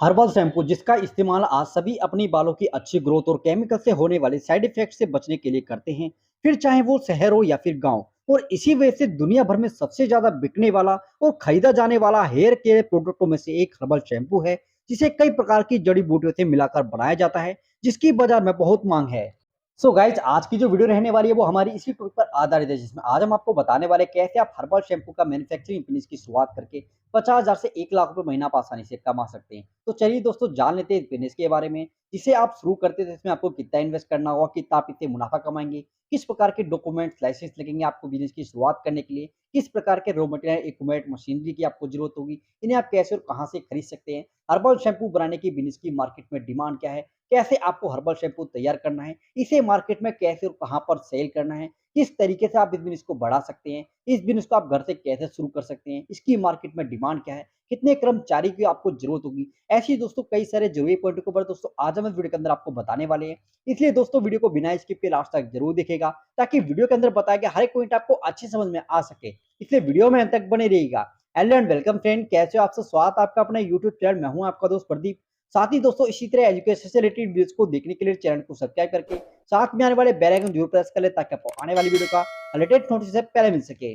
Herbal shampoo जिसका इस्तेमाल आज सभी अपनी बालों की अच्छी ग्रोथ और केमिकल से होने वाले साइड इफेक्ट से बचने के लिए करते हैं, फिर चाहे वो शहर हो या फिर गांव। और इसी वजह से दुनिया भर में सबसे ज्यादा बिकने वाला और खरीदा जाने वाला हेयर केयर प्रोडक्टों में से एक हर्बल शैम्पू है, जिसे कई प्रकार की जड़ी बूटियों से मिलाकर बनाया जाता है, जिसकी बाजार में बहुत मांग है। सो गाइज, आज की जो वीडियो रहने वाली है वो हमारी इसी टॉपिक पर आधारित है, जिसमें आज हम आपको बताने वाले कैसे आप हर्बल शैम्पू का मैन्युफैक्चरिंग फिनिश की शुरुआत करके 50,000 से 1 लाख रुपए महीना आप आसानी से कमा सकते हैं। तो चलिए दोस्तों, जान लेते हैं इस बिजनेस के बारे में। जिसे आप शुरू करते हैं तो इसमें आपको कितना इन्वेस्ट करना होगा, कितना आप इससे मुनाफा कमाएंगे, किस प्रकार के डॉक्यूमेंट्स लाइसेंस लगेंगे आपको बिजनेस की शुरुआत करने के लिए, किस प्रकार के रॉ मटेरियल इक्विपमेंट मशीनरी की आपको जरूरत होगी, इन्हें आप कैसे और कहां से खरीद सकते हैं, हर्बल शैम्पू बनाने की बिजनेस की मार्केट में डिमांड क्या है, कैसे आपको हर्बल शैम्पू तैयार करना है, इसे मार्केट में कैसे और कहां पर सेल करना है, किस तरीके से आप इस बिजनेस को बढ़ा सकते हैं, इस बिजनेस को आप घर से कैसे शुरू कर सकते हैं, इसकी मार्केट में डिमांड क्या है, कितने कर्मचारी की आपको जरूरत होगी। ऐसी दोस्तों कई सारे जरूरी पॉइंट को पर दोस्तों आज हम इस वीडियो के अंदर आपको बताने वाले हैं। इसलिए दोस्तों वीडियो को बिना स्किप के लास्ट तक जरूर देखेगा, ताकि वीडियो के अंदर बताया गया हर एक पॉइंट आपको अच्छी समझ में आ सके। इसलिए वीडियो में अंत तक बने रहिएगा। हेलो एंड वेलकम फ्रेंड, कैसे हो आप सब? स्वागत आपका अपना यूट्यूब चैनल। मैं हूं आपका दोस्त प्रदीप। साथ ही दोस्तों इसी तरह एजुकेशन से रिलेटेड वीडियोस को देखने के लिए चैनल को सब्सक्राइब करके साथ में आने वाले बेल आइकन जरूर प्रेस कर ले, ताकि आपको आने वाली वीडियो का लेटेस्ट नोटिफिकेशन पहले मिल सके।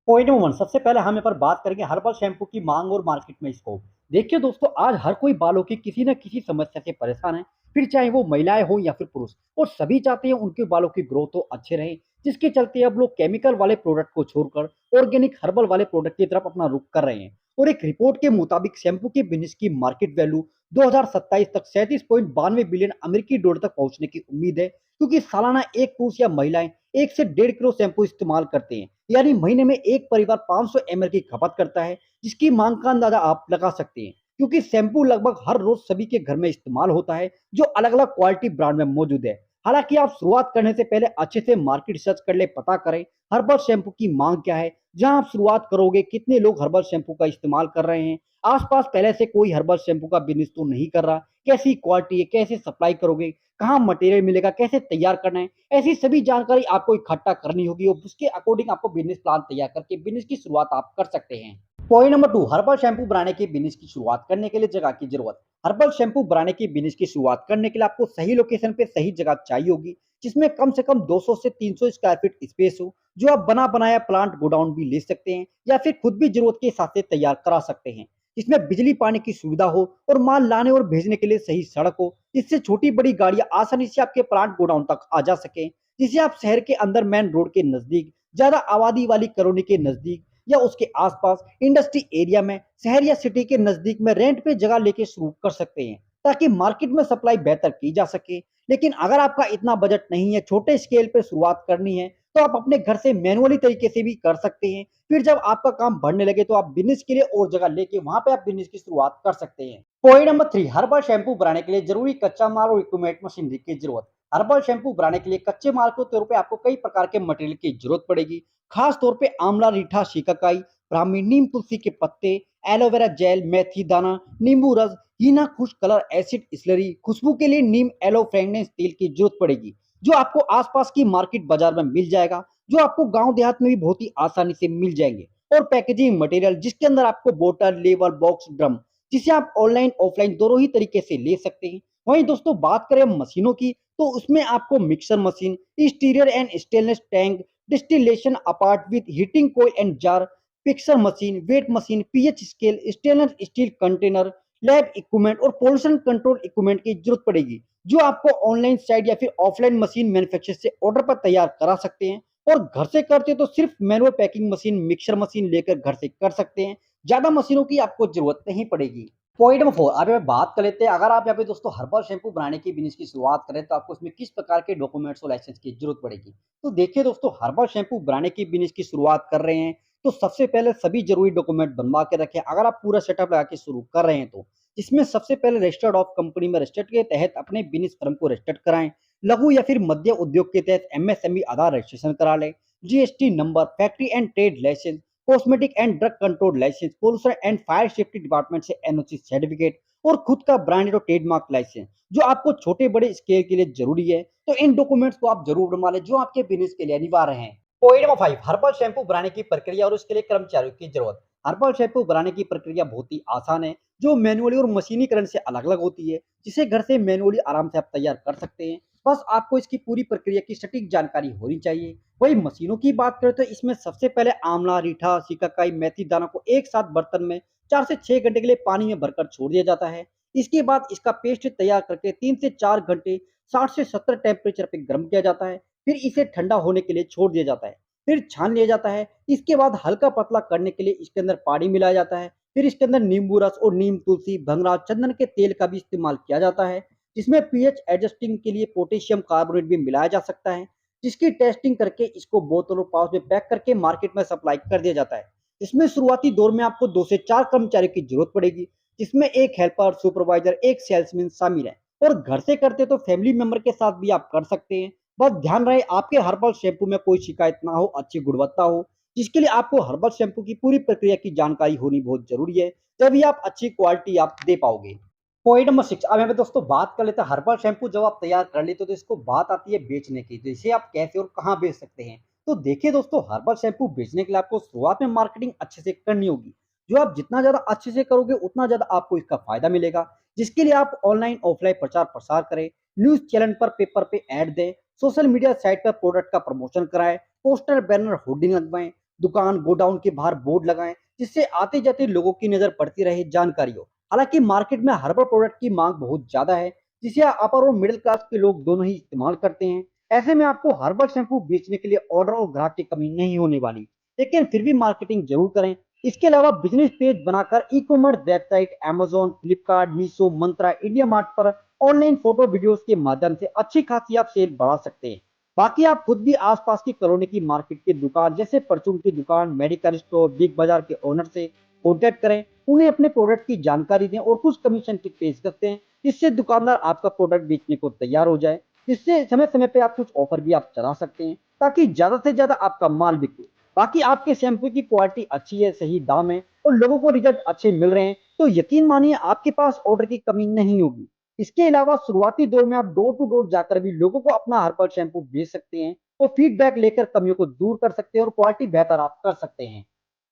पॉइंट नंबर 1, सबसे पहले हम यहाँ पर बात करेंगे हर्बल शैम्पू की मांग और मार्केट में स्कोप। देखिए दोस्तों, आज हर कोई बालों की किसी न किसी समस्या से परेशान है, फिर चाहे वो महिलाएं हो या फिर पुरुष, और सभी चाहते हैं उनके बालों की ग्रोथ तो अच्छे रहे। जिसके चलते अब लोग केमिकल वाले प्रोडक्ट को छोड़कर ऑर्गेनिक हर्बल वाले प्रोडक्ट की तरफ अपना रुख कर रहे हैं। और एक रिपोर्ट के मुताबिक शैम्पू के बिजनेस की मार्केट वैल्यू 2027 तक 37.92 बिलियन अमेरिकी डॉलर तक पहुंचने की उम्मीद है, क्योंकि सालाना एक पुरुष या महिलाएं 1 से 1.5 किलो शैम्पू इस्तेमाल करते हैं। यानी महीने में एक परिवार 500 ml की खपत करता है, जिसकी मांग का अंदाजा आप लगा सकते हैं। क्योंकि शैम्पू लगभग हर रोज सभी के घर में इस्तेमाल होता है, जो अलग अलग क्वालिटी ब्रांड में मौजूद है। हालांकि आप शुरुआत करने से पहले अच्छे से मार्केट रिसर्च कर ले, पता करें हर्बल शैम्पू की मांग क्या है, जहां आप शुरुआत करोगे, कितने लोग हर्बल शैम्पू का इस्तेमाल कर रहे हैं, आसपास पहले से कोई हर्बल शैम्पू का बिजनेस तो नहीं कर रहा, कैसी क्वालिटी है, कैसे सप्लाई करोगे, कहाँ मटेरियल मिलेगा, कैसे तैयार करना है, ऐसी सभी जानकारी आपको इकट्ठा करनी होगी। और उसके अकॉर्डिंग आपको बिजनेस प्लान तैयार करके बिजनेस की शुरुआत आप कर सकते हैं। पॉइंट नंबर 2, हर्बल शैम्पू बनाने की बिजनेस की शुरुआत करने के लिए जगह की जरूरत। हर्बल शैम्पू बनाने की बिजनेस की शुरुआत करने के लिए आपको सही लोकेशन पे सही जगह चाहिए होगी, जिसमें कम से कम 200 से 300 स्क्वायर फीट स्पेस हो, जो आप बना बनाया प्लांट गोडाउन भी ले सकते हैं, या फिर खुद भी जरूरत के हिसाब से तैयार करा सकते हैं। जिसमें बिजली पानी की सुविधा हो और माल लाने और भेजने के लिए सही सड़क हो, जिससे छोटी बड़ी गाड़ियां आसानी से आपके प्लांट गोडाउन तक आ जा सके। जिसे आप शहर के अंदर मेन रोड के नजदीक, ज्यादा आबादी वाली कॉलोनी के नजदीक, या उसके आसपास इंडस्ट्री एरिया में, शहर या सिटी के नजदीक में रेंट पे जगह लेके शुरू कर सकते हैं, ताकि मार्केट में सप्लाई बेहतर की जा सके। लेकिन अगर आपका इतना बजट नहीं है, छोटे स्केल पे शुरुआत करनी है, तो आप अपने घर से मैनुअली तरीके से भी कर सकते हैं। फिर जब आपका काम बढ़ने लगे तो आप बिजनेस के लिए और जगह लेके वहां पे आप बिजनेस की शुरुआत कर सकते हैं। पॉइंट नंबर 3, हर्बल शैम्पू बनाने के लिए जरूरी कच्चा माल और इक्विपमेंट मशीनरी की जरूरत। हर्बल शैम्पू बनाने के लिए कच्चे माल के तौर पे आपको कई प्रकार के मटेरियल की जरूरत पड़ेगी। खास तौर पे आंवला, रीठा, शिकाकाई, ब्राह्मी, नीम तुलसी के पत्ते, एलोवेरा जेल, मेथी दाना, नींबू रस, हीना, खुश्क कलर एसिड स्लरी, खुशबू के लिए नीम एलो फ्रेगनेंस तेल की जरूरत पड़ेगी, जो आपको आसपास की मार्केट बाजार में मिल जाएगा, जो आपको गांव देहात में भी बहुत ही आसानी से मिल जाएंगे। और पैकेजिंग मटेरियल, जिसके अंदर आपको बोतल, लेबल, बॉक्स, ड्रम, जिसे आप ऑनलाइन ऑफलाइन दोनों ही तरीके से ले सकते हैं। वहीं दोस्तों बात करें मशीनों की, तो उसमें आपको mixer machine, stirrer and stainless tank, distillation apart with heating coil and jar, mixer machine, weight machine, pH scale, stainless steel container, lab equipment और पोल्यूशन कंट्रोल इक्विपमेंट की जरूरत पड़ेगी, जो आपको ऑनलाइन साइट या फिर ऑफलाइन मशीन मैन्युफैक्चर से order पर तैयार करा सकते हैं। और घर से करते तो सिर्फ manual packing machine, mixer machine लेकर घर से कर सकते हैं, ज्यादा मशीनों की आपको जरूरत नहीं पड़ेगी। पॉइंट नंबर 4, अब यहाँ बात कर लेते हैं, अगर आप यहाँ पे दोस्तों हर्बल शैम्पू बनाने की बिजनेस की शुरुआत करें तो आपको इसमें किस प्रकार के डॉक्यूमेंट्स और लाइसेंस की जरूरत पड़ेगी। तो देखिए दोस्तों, हर्बल शैम्पू बनाने की बिजनेस की शुरुआत कर रहे हैं तो सबसे पहले सभी जरूरी डॉक्यूमेंट बनवा के रखें, अगर आप पूरा सेटअप लगा के शुरू कर रहे हैं तो। इसमें सबसे पहले रजिस्टर्ड ऑफ कंपनी में रजिस्टर्ड के तहत अपने बिजनेस फर्म को रजिस्टर्ड कराएं। लघु या फिर मध्य उद्योग के तहत एमएसएमई आधार रजिस्ट्रेशन करा लें। GST number, factory and trade licence, cosmetic and drug control licence, pollution and fire safety department से एनओसी सर्टिफिकेट, और खुद का ब्रांडेड और ट्रेडमार्क लाइसेंस, जो आपको छोटे बड़े स्केल के लिए जरूरी है। तो इन डॉक्यूमेंट्स को आप जरूर बनवा लें, जो आपके बिजनेस के लिए अनिवार्य हैं। पॉइंट नंबर 5, हर्बल शैम्पू बनाने की प्रक्रिया और उसके लिए कर्मचारियों की जरूरत। हर्बल शैम्पू बनाने की प्रक्रिया बहुत ही आसान है, जो मैनुअली और मशीनीकरण से अलग-अलग होती है, जिसे घर से मैनुअली आराम से आप तैयार कर सकते हैं। बस आपको इसकी पूरी प्रक्रिया की सटीक जानकारी होनी चाहिए। वहीं मशीनों की बात करें तो इसमें सबसे पहले आंवला, रीठा, सिकाकाई, मेथी दानों को एक साथ बर्तन में 4 से 6 घंटे के लिए पानी में भरकर छोड़ दिया जाता है। इसके बाद इसका पेस्ट तैयार करके 3 से 4 घंटे 60 से 70 टेम्परेचर पे गर्म किया जाता है। फिर इसे ठंडा होने के लिए छोड़ दिया जाता है। फिर छान लिया जाता है। इसके बाद हल्का पतला करने के लिए इसके अंदर पानी मिलाया जाता है। फिर इसके अंदर नींबू रस और नीम, तुलसी, भंगरा, चंदन के तेल का भी इस्तेमाल किया जाता है, जिसमें पीएच एडजस्टिंग के लिए पोटेशियम कार्बोनेट भी मिलाया जा सकता है, जिसकी टेस्टिंग करके इसको बोतल और पाउच में पैक करके मार्केट में सप्लाई कर दिया जाता है। इसमें शुरुआती दौर में आपको 2 से 4 कर्मचारियों की जरूरत पड़ेगी, जिसमें एक हेल्पर, सुपरवाइजर, एक सेल्समैन शामिल है। और घर से करते तो फैमिली मेंबर के साथ भी आप कर सकते हैं। बस ध्यान रहे आपके हर्बल शैम्पू में कोई शिकायत ना हो, अच्छी गुणवत्ता हो, जिसके लिए आपको हर्बल शैम्पू की पूरी प्रक्रिया की जानकारी होनी बहुत जरूरी है, तभी आप अच्छी क्वालिटी आप दे पाओगे। पॉइंट नंबर 6, अब हमें दोस्तों बात कर लेते हैं हर्बल शैम्पू जब आप तैयार कर लेते हो तो इसको बात आती है बेचने की, तो इसे आप कैसे और कहाँ बेच सकते हैं। तो देखिए दोस्तों, हर्बल शैम्पू बेचने के लिए आपको शुरुआत में मार्केटिंग अच्छे से करनी होगी। जो आप जितना ज्यादा अच्छे से करोगे उतना ज्यादा आपको इसका फायदा मिलेगा, जिसके लिए आप ऑनलाइन ऑफलाइन प्रचार प्रसार करें, न्यूज चैनल पर, पेपर पे ऐड दें, सोशल मीडिया साइट पर प्रोडक्ट का प्रमोशन कराएं, पोस्टर, बैनर, होर्डिंग लगवाएं, दुकान गोडाउन के बाहर बोर्ड लगाएं, जिससे आते जाते लोगों की नजर पड़ती रहे, जानकारी हो। हालांकि मार्केट में हर्बल प्रोडक्ट की मांग बहुत ज्यादा है, जिसे अपर और मिडिल क्लास के लोग दोनों ही इस्तेमाल करते हैं। ऐसे में आपको हर्बल शैम्पू बेचने के लिए ऑर्डर और ग्राहक की कमी नहीं होने वाली, लेकिन फिर भी मार्केटिंग जरूर करें। इसके अलावा बिजनेस पेज बनाकर e commerce website Amazon, Flipkart, Meesho, Myntra, IndiaMART पर ऑनलाइन फोटो वीडियोस के माध्यम से अच्छी खासी आप सेल बढ़ा सकते हैं। बाकी आप खुद भी आसपास की कॉलोनी की मार्केट की दुकान जैसे परचून की दुकान, मेडिकल स्टोर, बिग बाजार के ओनर से कॉन्टेक्ट करें, उन्हें अपने प्रोडक्ट की जानकारी दें और कुछ कमीशन की पेश करते हैं, जिससे दुकानदार आपका प्रोडक्ट बेचने को तैयार हो जाए। जिससे समय समय पे आप कुछ ऑफर भी आप चला सकते हैं, ताकि ज्यादा से ज्यादा आपका माल बिके। बाकी आपके शैम्पू की क्वालिटी अच्छी है, सही दाम है और लोगों को रिजल्ट अच्छे मिल रहे हैं, तो यकीन मानिए आपके पास ऑर्डर की कमी नहीं होगी। इसके अलावा शुरुआती दौर में आप डोर टू डोर जाकर भी लोगों को अपना हर्बल शैम्पू बेच सकते हैं और फीडबैक लेकर कमियों को दूर कर सकते हैं और क्वालिटी बेहतर आप कर सकते हैं।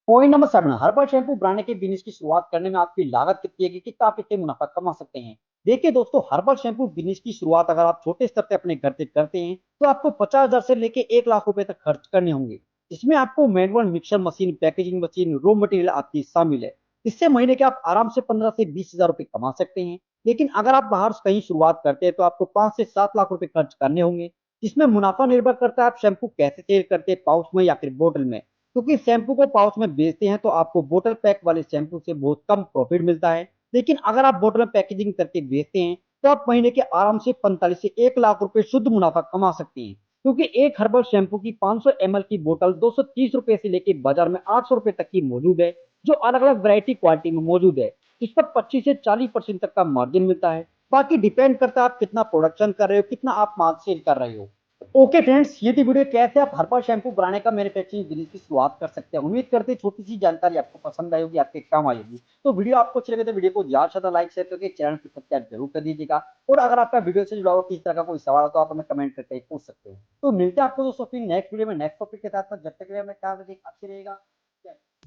पॉइंट नंबर 7, हर्बल शैम्पू बनाने के बिजनेस की शुरुआत करने में आपकी लागत कितनी है, कि कितना आप इससे मुनाफा कमा सकते हैं। देखिए दोस्तों, हर्बल शैम्पू बिजनेस की शुरुआत अगर आप छोटे स्तर पे अपने घर से करते हैं तो आपको 50,000 से लेके 1 लाख रुपए तक खर्च करने होंगे। इसमें आपको manual mixer machine, packaging machine, raw material आपकी शामिल है। इससे महीने के आप आराम से 15 से 20,000 रुपए कमा सकते हैं। लेकिन अगर आप बाहर कहीं शुरुआत करते हैं तो आपको 5 से 7 लाख रुपए खर्च करने होंगे। इसमें मुनाफा निर्भर करता है आप शैम्पू कैसे सेल करते हैं, पाउच में या फिर बोतल में। क्योंकि शैम्पू को पाउच में बेचते हैं तो आपको बोतल पैक वाले शैम्पू से बहुत कम प्रॉफिट मिलता है। लेकिन अगर आप बोतल में पैकेजिंग करके बेचते हैं तो आप महीने के आराम से 45 से 1 लाख रुपए शुद्ध मुनाफा कमा सकते हैं। क्योंकि एक हर्बल शैम्पू की 500 ml की बोतल 230 रुपए से लेकर बाजार में 800 रुपए तक की मौजूद है, जो अलग अलग वैरायटी क्वालिटी में मौजूद है। इस पर 25 से 40% तक का मार्जिन मिलता है। बाकी डिपेंड करता है आप कितना प्रोडक्शन कर रहे हो, कितना आप माल सेल कर रहे हो। ओके फ्रेंड्स, ये थी वीडियो कैसे आप हर्बल शैम्पू बनाने का मैन्युफैक्चरिंग बिजनेस की शुरुआत कर सकते हैं। उम्मीद करते हैं छोटी सी जानकारी आपको पसंद आई होगी, आपके काम आई होगी। तो वीडियो आपको अच्छी लगे तो वीडियो को ज्यादा से ज्यादा लाइक शेयर करके चैनल को सब्सक्राइब जरूर कर दीजिएगा। और अगर आपका वीडियो से जुड़ा हुआ किसी तरह का कोई सवाल हो तो आप हमें कमेंट करके पूछ सकते हो। तो मिलते हैं आपको दोस्तों फिर नेक्स्ट वीडियो में नेक्स्ट टॉपिक के साथ। जब तक के लिए हमें ख्याल रखिए, अच्छी रहेगा।